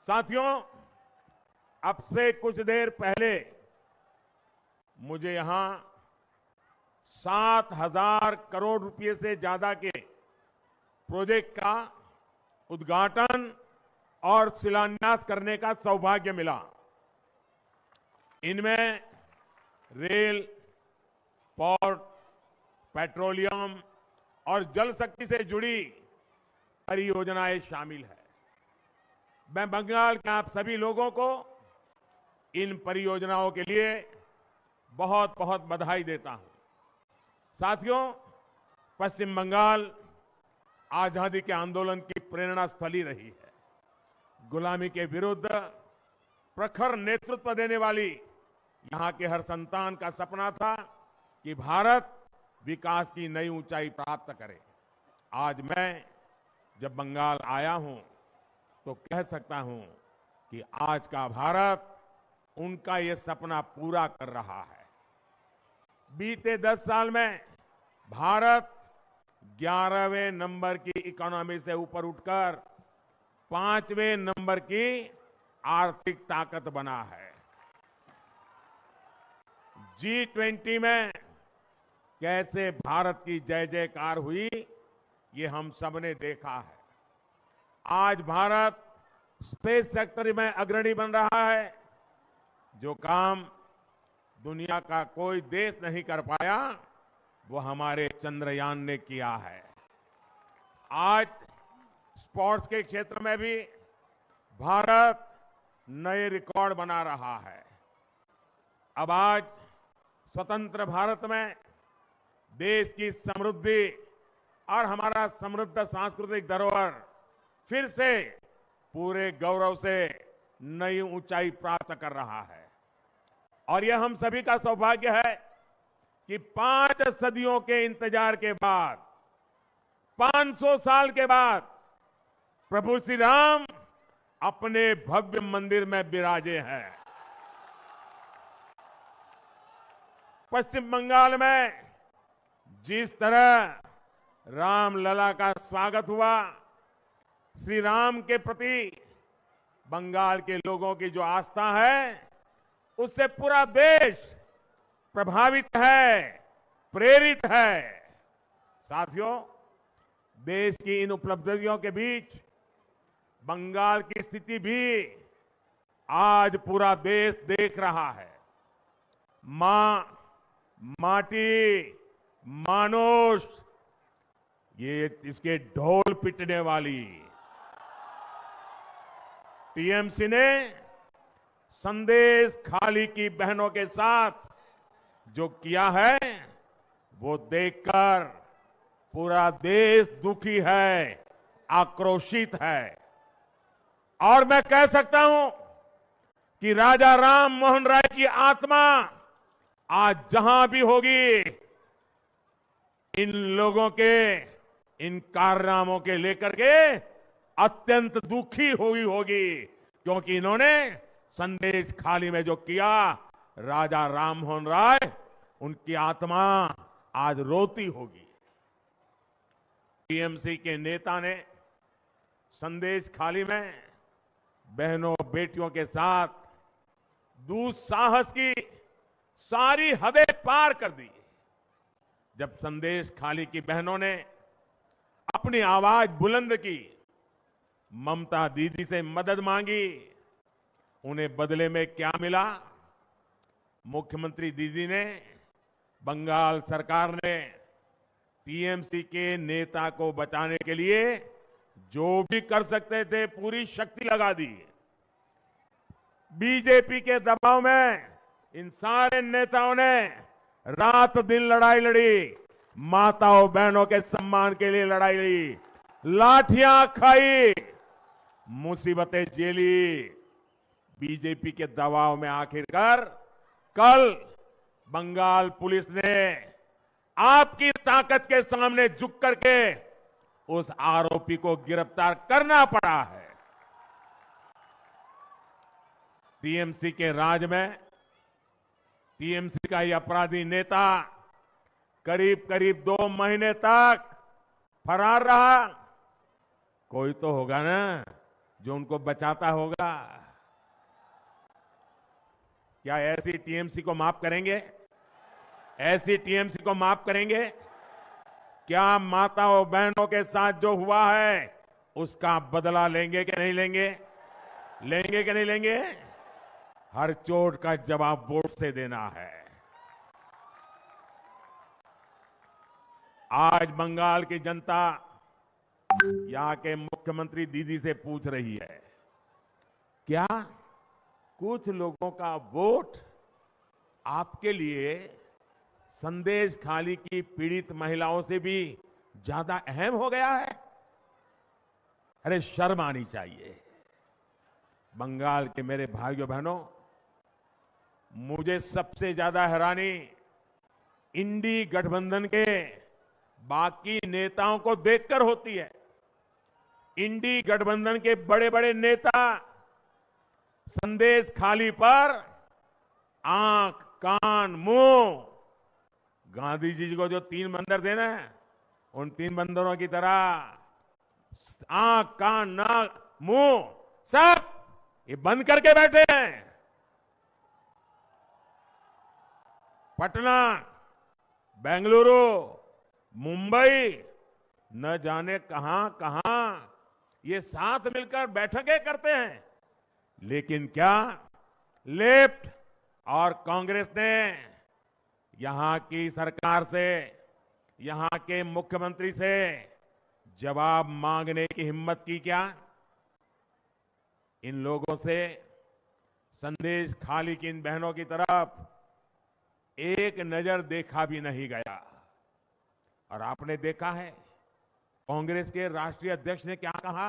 साथियों, अब से कुछ देर पहले मुझे यहां 7,000 करोड़ रुपए से ज्यादा के प्रोजेक्ट का उद्घाटन और शिलान्यास करने का सौभाग्य मिला। इनमें रेल, पोर्ट, पेट्रोलियम और जल शक्ति से जुड़ी परियोजनाएं शामिल है। मैं बंगाल के आप सभी लोगों को इन परियोजनाओं के लिए बहुत बहुत बधाई देता हूं। साथियों, पश्चिम बंगाल आजादी के आंदोलन की प्रेरणा स्थली रही है। गुलामी के विरुद्ध प्रखर नेतृत्व देने वाली यहां के हर संतान का सपना था कि भारत विकास की नई ऊंचाई प्राप्त करे। आज मैं जब बंगाल आया हूं तो कह सकता हूं कि आज का भारत उनका ये सपना पूरा कर रहा है। बीते 10 साल में भारत 11वें नंबर की इकोनॉमी से ऊपर उठकर 5वें नंबर की आर्थिक ताकत बना है। G20 में कैसे भारत की जय जयकार हुई, ये हम सबने देखा है। आज भारत स्पेस सेक्टर में अग्रणी बन रहा है। जो काम दुनिया का कोई देश नहीं कर पाया, वो हमारे चंद्रयान ने किया है। आज स्पोर्ट्स के क्षेत्र में भी भारत नए रिकॉर्ड बना रहा है। अब आज स्वतंत्र भारत में देश की समृद्धि और हमारा समृद्ध सांस्कृतिक धरोहर फिर से पूरे गौरव से नई ऊंचाई प्राप्त कर रहा है। और यह हम सभी का सौभाग्य है कि 5 सदियों के इंतजार के बाद, 500 साल के बाद प्रभु श्री राम अपने भव्य मंदिर में विराजे हैं। पश्चिम बंगाल में जिस तरह रामलला का स्वागत हुआ, श्री राम के प्रति बंगाल के लोगों की जो आस्था है, उससे पूरा देश प्रभावित है, प्रेरित है। साथियों, देश की इन उपलब्धियों के बीच बंगाल की स्थिति भी आज पूरा देश देख रहा है। मां, माटी, मानुष, ये इसके ढोल पिटने वाली टीएमसी ने संदेश खाली की बहनों के साथ जो किया है, वो देखकर पूरा देश दुखी है, आक्रोशित है। और मैं कह सकता हूं कि राजा राम मोहन राय की आत्मा आज जहां भी होगी, इन लोगों के इन कारनामों के लेकर के अत्यंत दुखी हुई होगी, क्योंकि इन्होंने संदेश खाली में जो किया, राजा राम मोहन राय, उनकी आत्मा आज रोती होगी। टीएमसी के नेता ने संदेश खाली में बहनों बेटियों के साथ दुस्साहस की सारी हदें पार कर दी। जब संदेश खाली की बहनों ने अपनी आवाज बुलंद की, ममता दीदी से मदद मांगी, उन्हें बदले में क्या मिला? मुख्यमंत्री दीदी ने, बंगाल सरकार ने टीएमसी के नेता को बचाने के लिए जो भी कर सकते थे पूरी शक्ति लगा दी। बीजेपी के दबाव में इन सारे नेताओं ने रात दिन लड़ाई लड़ी, माताओं बहनों के सम्मान के लिए लड़ाई लड़ी, लाठियां खाई, मुसीबतें झेली। बीजेपी के दबाव में आखिरकार कल बंगाल पुलिस ने आपकी ताकत के सामने झुक करके उस आरोपी को गिरफ्तार करना पड़ा है। टीएमसी के राज में टीएमसी का यह अपराधी नेता करीब करीब 2 महीने तक फरार रहा। कोई तो होगा ना जो उनको बचाता होगा, क्या ऐसी टीएमसी को माफ करेंगे? ऐसी टीएमसी को माफ करेंगे? क्या माताओं बहनों के साथ जो हुआ है उसका बदला लेंगे कि नहीं लेंगे? लेंगे कि नहीं लेंगे? हर चोट का जवाब वोट से देना है। आज बंगाल की जनता यहां के मुख्यमंत्री दीदी से पूछ रही है, क्या कुछ लोगों का वोट आपके लिए संदेश खाली की पीड़ित महिलाओं से भी ज्यादा अहम हो गया है? अरे शर्म आनी चाहिए। बंगाल के मेरे भाइयों बहनों, मुझे सबसे ज्यादा हैरानी इंडी गठबंधन के बाकी नेताओं को देखकर होती है। इंडी गठबंधन के बड़े बड़े नेता संदेश खाली पर आंख, कान, मुंह, गांधी जी को जो 3 बंदर देना है उन 3 बंदरों की तरह आंख, कान, नाक, मुंह सब ये बंद करके बैठे हैं। पटना, बेंगलुरु, मुंबई, न जाने कहां कहां ये साथ मिलकर बैठकें करते हैं, लेकिन क्या लेफ्ट और कांग्रेस ने यहां की सरकार से, यहां के मुख्यमंत्री से जवाब मांगने की हिम्मत की क्या? इन लोगों से संदेश खाली की इन बहनों की तरफ एक नजर देखा भी नहीं गया। और आपने देखा है कांग्रेस के राष्ट्रीय अध्यक्ष ने क्या कहा?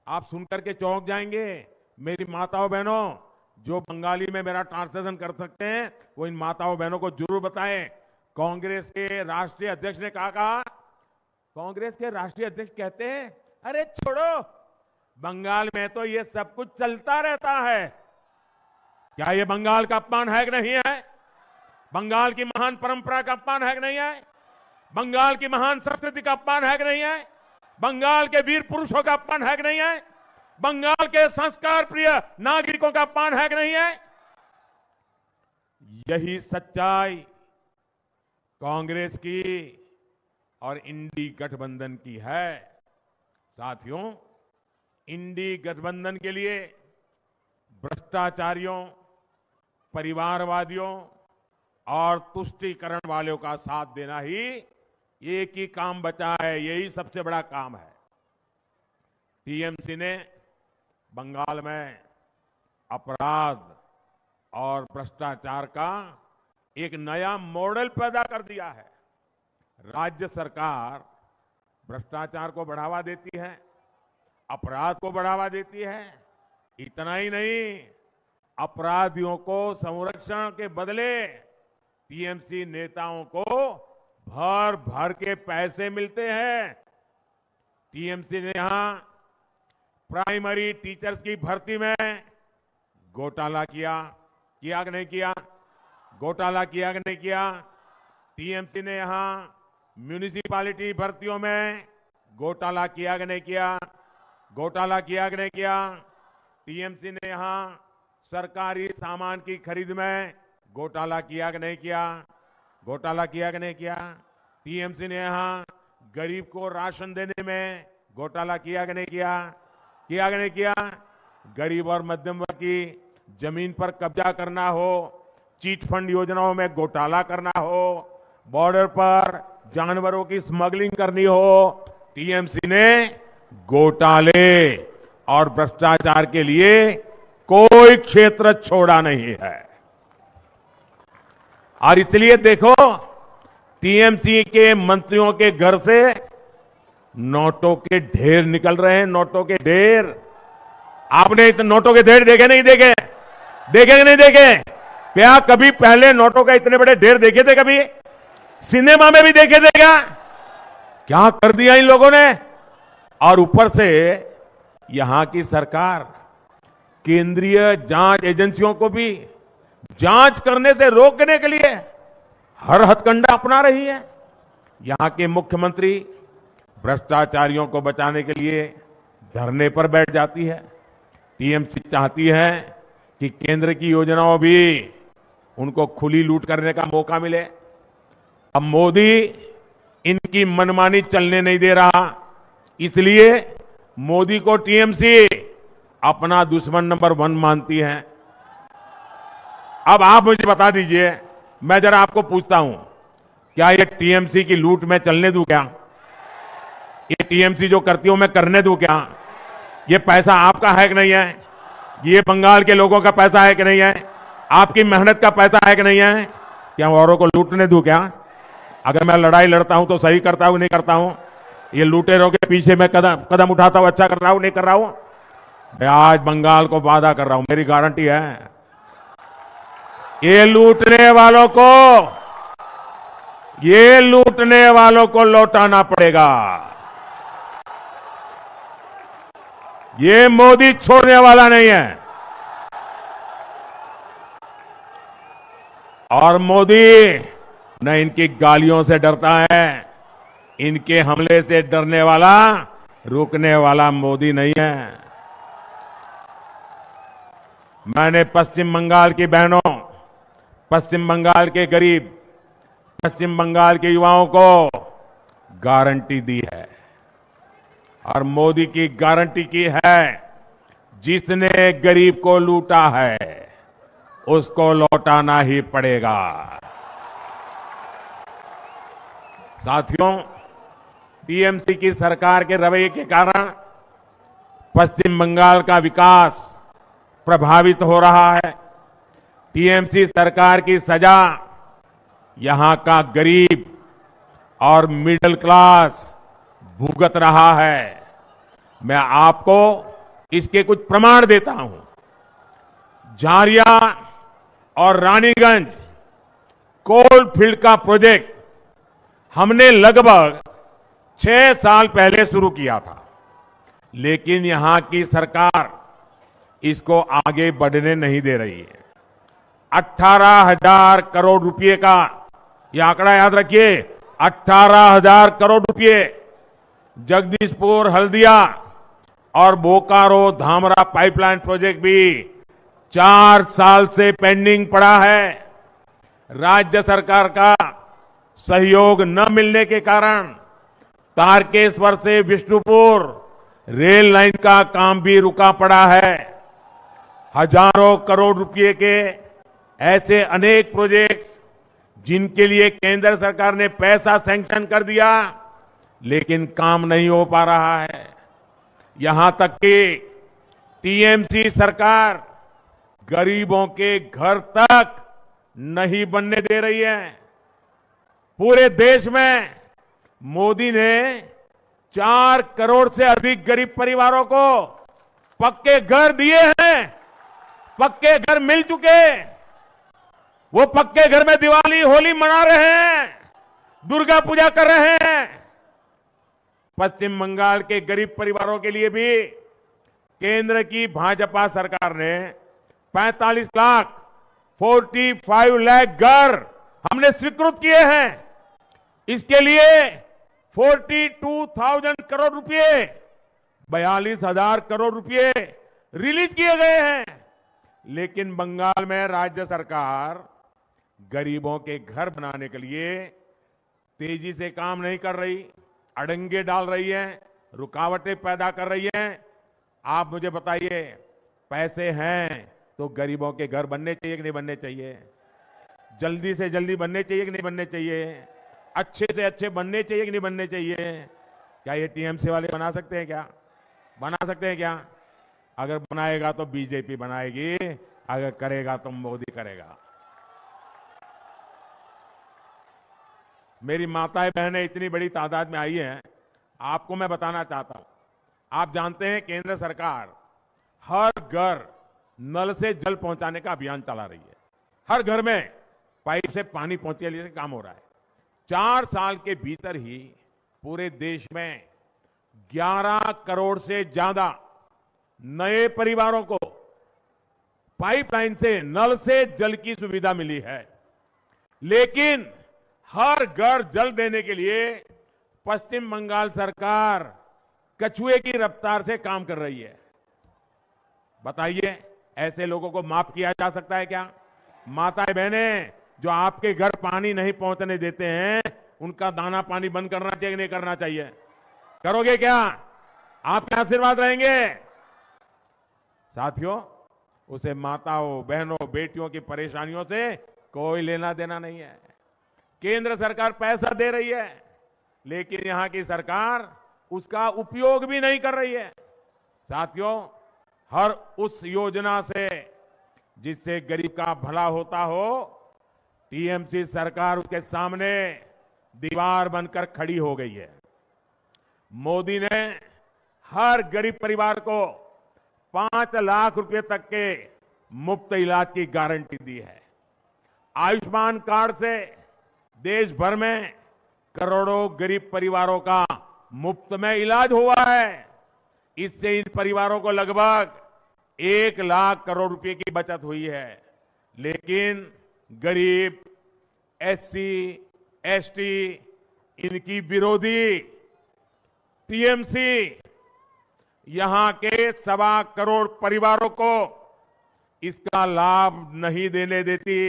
आप सुनकर के चौंक जाएंगे। मेरी माताओं बहनों, जो बंगाली में मेरा ट्रांसलेशन कर सकते हैं वो इन माताओं बहनों को जरूर बताएं। कांग्रेस के राष्ट्रीय अध्यक्ष ने कहा, कांग्रेस के राष्ट्रीय अध्यक्ष कहते हैं, अरे छोड़ो, बंगाल में तो ये सब कुछ चलता रहता है। क्या ये बंगाल का अपमान है कि नहीं है? बंगाल की महान परंपरा का अपमान है कि नहीं है? बंगाल की महान संस्कृति का अपमान है कि नहीं है? बंगाल के वीर पुरुषों का अपमान है कि नहीं है? बंगाल के संस्कार प्रिय नागरिकों का अपमान है कि नहीं है? यही सच्चाई कांग्रेस की और इंडी गठबंधन की है। साथियों, इंडी गठबंधन के लिए भ्रष्टाचारियों, परिवारवादियों और तुष्टीकरण वालों का साथ देना ही एक ही काम बचा है। यही सबसे बड़ा काम है। टीएमसी ने बंगाल में अपराध और भ्रष्टाचार का एक नया मॉडल पैदा कर दिया है। राज्य सरकार भ्रष्टाचार को बढ़ावा देती है, अपराध को बढ़ावा देती है। इतना ही नहीं, अपराधियों को संरक्षण के बदले टीएमसी नेताओं को भर भर के पैसे मिलते हैं। टीएमसी ने यहां प्राइमरी टीचर्स की भर्ती में घोटाला किया कि नहीं किया? घोटाला किया कि नहीं किया? टीएमसी ने यहां म्यूनिसिपैलिटी भर्तियों में घोटाला किया कि नहीं किया? घोटाला किया कि नहीं किया? टीएमसी ने यहां सरकारी सामान की खरीद में घोटाला किया कि नहीं किया? घोटाला किया कि नहीं किया? टीएमसी ने यहां गरीब को राशन देने में घोटाला किया कि नहीं किया? किया कि नहीं किया? गरीब और मध्यम वर्ग की जमीन पर कब्जा करना हो, चीट फंड योजनाओं में घोटाला करना हो, बॉर्डर पर जानवरों की स्मगलिंग करनी हो, टीएमसी ने घोटाले और भ्रष्टाचार के लिए कोई क्षेत्र छोड़ा नहीं है। और इसलिए देखो, टीएमसी के मंत्रियों के घर से नोटों के ढेर निकल रहे हैं। नोटों के ढेर, आपने इतने नोटों के ढेर देखे नहीं देखे? देखे कि नहीं देखे? क्या कभी पहले नोटों का इतने बड़े ढेर देखे थे? कभी सिनेमा में भी देखे थे क्या? क्या कर दिया इन लोगों ने। और ऊपर से यहां की सरकार केंद्रीय जांच एजेंसियों को भी जांच करने से रोकने के लिए हर हथकंडा अपना रही है। यहां के मुख्यमंत्री भ्रष्टाचारियों को बचाने के लिए धरने पर बैठ जाती है। टीएमसी चाहती है कि केंद्र की योजनाओं भी उनको खुली लूट करने का मौका मिले। अब मोदी इनकी मनमानी चलने नहीं दे रहा, इसलिए मोदी को टीएमसी अपना दुश्मन नंबर 1 मानती है। अब आप मुझे बता दीजिए, मैं जरा आपको पूछता हूं, क्या ये टीएमसी की लूट में चलने दूं क्या? ये टीएमसी जो करती हूं मैं करने दूं क्या? ये पैसा आपका है कि नहीं है? ये बंगाल के लोगों का पैसा है कि नहीं है? आपकी मेहनत का पैसा है कि नहीं है? क्या औरों को लूटने दूं क्या? अगर मैं लड़ाई लड़ता हूं तो सही करता हूं नहीं करता हूं? ये लुटेरों के पीछे मैं कदम उठाता हूं, अच्छा कर रहा हूं नहीं कर रहा हूं? मैं आज बंगाल को वादा कर रहा हूं, मेरी गारंटी है, ये लूटने वालों को लौटाना पड़ेगा। ये मोदी छोड़ने वाला नहीं है। और मोदी न इनकी गालियों से डरता है, इनके हमले से डरने वाला, रुकने वाला मोदी नहीं है। मैंने पश्चिम बंगाल की बहनों, पश्चिम बंगाल के गरीब, पश्चिम बंगाल के युवाओं को गारंटी दी है और मोदी की गारंटी की है, जिसने गरीब को लूटा है उसको लौटाना ही पड़ेगा। साथियों, टीएमसी की सरकार के रवैये के कारण पश्चिम बंगाल का विकास प्रभावित हो रहा है। टीएमसी सरकार की सजा यहां का गरीब और मिडिल क्लास भुगत रहा है। मैं आपको इसके कुछ प्रमाण देता हूं। झारिया और रानीगंज कोल फील्ड का प्रोजेक्ट हमने लगभग 6 साल पहले शुरू किया था, लेकिन यहां की सरकार इसको आगे बढ़ने नहीं दे रही है। 18,000 करोड़ रुपए का, यह आंकड़ा याद रखिए, 18,000 करोड़ रुपए जगदीशपुर, हल्दिया और बोकारो धामरा पाइपलाइन प्रोजेक्ट भी 4 साल से पेंडिंग पड़ा है। राज्य सरकार का सहयोग न मिलने के कारण तारकेश्वर से विष्णुपुर रेल लाइन का काम भी रुका पड़ा है। हजारों करोड़ रुपए के ऐसे अनेक प्रोजेक्ट्स जिनके लिए केंद्र सरकार ने पैसा सैंक्शन कर दिया, लेकिन काम नहीं हो पा रहा है। यहां तक कि टीएमसी सरकार गरीबों के घर तक नहीं बनने दे रही है। पूरे देश में मोदी ने 4 करोड़ से अधिक गरीब परिवारों को पक्के घर दिए हैं। पक्के घर मिल चुके। वो पक्के घर में दिवाली, होली मना रहे हैं, दुर्गा पूजा कर रहे हैं। पश्चिम बंगाल के गरीब परिवारों के लिए भी केंद्र की भाजपा सरकार ने 45 लाख 45 लाख घर हमने स्वीकृत किए हैं। इसके लिए 42,000 करोड़ रुपए, 42,000 करोड़ रुपए रिलीज किए गए हैं। लेकिन बंगाल में राज्य सरकार गरीबों के घर बनाने के लिए तेजी से काम नहीं कर रही, अड़ंगे डाल रही है, रुकावटें पैदा कर रही है। आप मुझे बताइए, पैसे हैं तो गरीबों के घर बनने चाहिए कि नहीं बनने चाहिए? जल्दी से जल्दी बनने चाहिए कि नहीं बनने चाहिए? अच्छे से अच्छे बनने चाहिए कि नहीं बनने चाहिए? क्या ये टीएमसी वाले बना सकते हैं क्या? बना सकते हैं क्या? अगर बनाएगा तो बीजेपी बनाएगी, अगर करेगा तो मोदी करेगा। मेरी माताएं बहनें इतनी बड़ी तादाद में आई हैं, आपको मैं बताना चाहता हूं। आप जानते हैं केंद्र सरकार हर घर नल से जल पहुंचाने का अभियान चला रही है। हर घर में पाइप से पानी पहुंचे लिए काम हो रहा है। 4 साल के भीतर ही पूरे देश में 11 करोड़ से ज्यादा नए परिवारों को पाइपलाइन से, नल से जल की सुविधा मिली है। लेकिन हर घर जल देने के लिए पश्चिम बंगाल सरकार कछुए की रफ्तार से काम कर रही है। बताइए, ऐसे लोगों को माफ किया जा सकता है क्या? माताएं बहनें जो आपके घर पानी नहीं पहुंचने देते हैं, उनका दाना पानी बंद करना चाहिए, नहीं करना चाहिए? करोगे क्या? आपके आशीर्वाद रहेंगे। साथियों, उसे माताओं, बहनों, बेटियों की परेशानियों से कोई लेना देना नहीं है। केंद्र सरकार पैसा दे रही है, लेकिन यहां की सरकार उसका उपयोग भी नहीं कर रही है। साथियों, हर उस योजना से जिससे गरीब का भला होता हो, टीएमसी सरकार उसके सामने दीवार बनकर खड़ी हो गई है। मोदी ने हर गरीब परिवार को 5 लाख रुपए तक के मुफ्त इलाज की गारंटी दी है। आयुष्मान कार्ड से देश भर में करोड़ों गरीब परिवारों का मुफ्त में इलाज हुआ है। इससे इन परिवारों को लगभग 1 लाख करोड़ रुपए की बचत हुई है। लेकिन गरीब, एससी, एसटी, इनकी विरोधी टीएमसी यहां के 1.25 करोड़ परिवारों को इसका लाभ नहीं देने देती।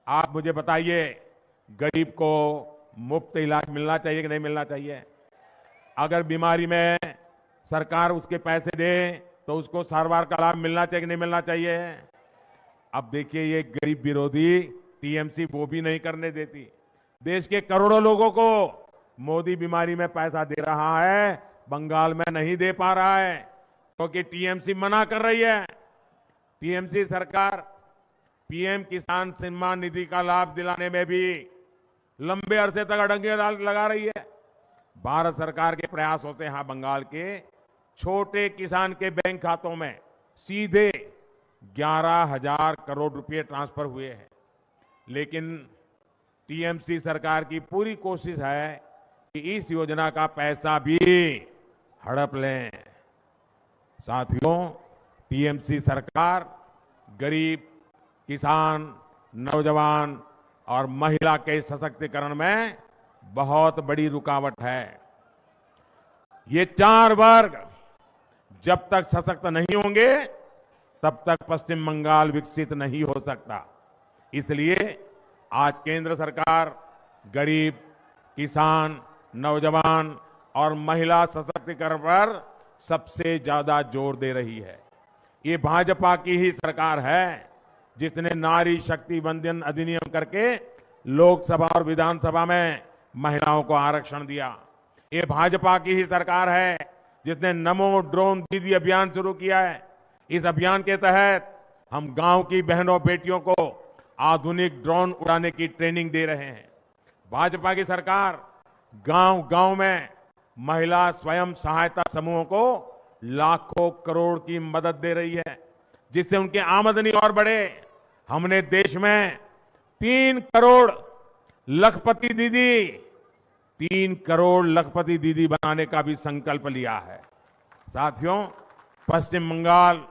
आप मुझे बताइए, गरीब को मुफ्त इलाज मिलना चाहिए कि नहीं मिलना चाहिए? अगर बीमारी में सरकार उसके पैसे दे तो उसको सारवार का लाभ मिलना चाहिए कि नहीं मिलना चाहिए? अब देखिए, ये गरीब विरोधी टीएमसी वो भी नहीं करने देती। देश के करोड़ों लोगों को मोदी बीमारी में पैसा दे रहा है, बंगाल में नहीं दे पा रहा है क्योंकि टीएमसी मना कर रही है। टीएमसी सरकार पीएम किसान सम्मान निधि का लाभ दिलाने में भी लंबे अरसे तक अड़ंगे लगा रही है। भारत सरकार के प्रयासों से यहां बंगाल के छोटे किसान के बैंक खातों में सीधे 11,000 करोड़ रुपए ट्रांसफर हुए हैं। लेकिन टीएमसी सरकार की पूरी कोशिश है कि इस योजना का पैसा भी हड़प लें। साथियों, टीएमसी सरकार गरीब, किसान, नौजवान और महिला के सशक्तिकरण में बहुत बड़ी रुकावट है। ये 4 वर्ग जब तक सशक्त नहीं होंगे, तब तक पश्चिम बंगाल विकसित नहीं हो सकता। इसलिए आज केंद्र सरकार गरीब, किसान, नौजवान और महिला सशक्तिकरण पर सबसे ज्यादा जोर दे रही है। ये भाजपा की ही सरकार है जिसने नारी शक्ति वंदन अधिनियम करके लोकसभा और विधानसभा में महिलाओं को आरक्षण दिया। ये भाजपा की ही सरकार है जिसने नमो ड्रोन दीदी अभियान शुरू किया है। इस अभियान के तहत हम गांव की बहनों बेटियों को आधुनिक ड्रोन उड़ाने की ट्रेनिंग दे रहे हैं। भाजपा की सरकार गांव-गांव में महिला स्वयं सहायता समूहों को लाखों करोड़ की मदद दे रही है, जिससे उनकी आमदनी और बढ़े। हमने देश में 3 करोड़ लखपति दीदी बनाने का भी संकल्प लिया है। साथियों, पश्चिम बंगाल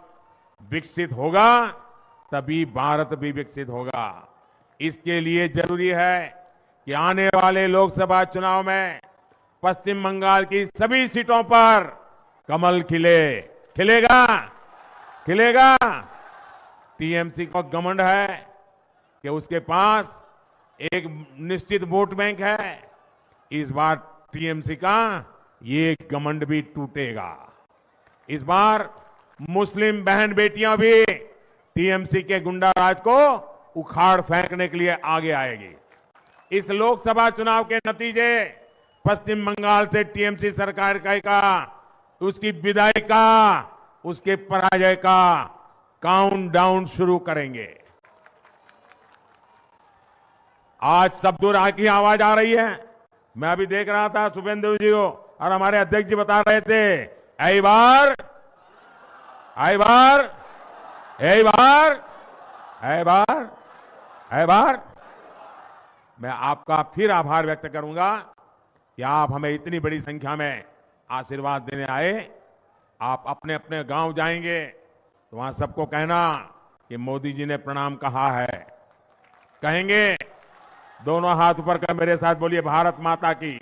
विकसित होगा तभी भारत भी विकसित होगा। इसके लिए जरूरी है कि आने वाले लोकसभा चुनाव में पश्चिम बंगाल की सभी सीटों पर कमल खिलेगा। टीएमसी को घमंड है कि उसके पास एक निश्चित वोट बैंक है। इस बार टीएमसी का ये घमंड भी टूटेगा। इस बार मुस्लिम बहन बेटियां भी टीएमसी के गुंडा राज को उखाड़ फेंकने के लिए आगे आएगी। इस लोकसभा चुनाव के नतीजे पश्चिम बंगाल से टीएमसी सरकार का उसकी विदाई का, उसके पराजय का काउंटडाउन शुरू करेंगे। आज शब्दों की आवाज आ रही है। मैं अभी देख रहा था शुभेंदु जी को, और हमारे अध्यक्ष जी बता रहे थे, ऐ बार मैं आपका फिर आभार व्यक्त करूंगा कि आप हमें इतनी बड़ी संख्या में आशीर्वाद देने आए। आप अपने अपने गांव जाएंगे तो वहां सबको कहना कि मोदी जी ने प्रणाम कहा है। कहेंगे, दोनों हाथ ऊपर कर मेरे साथ बोलिए, भारत माता की,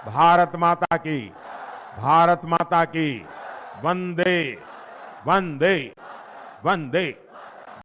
भारत माता की। भारत माता की वंदे वंदे वंदे।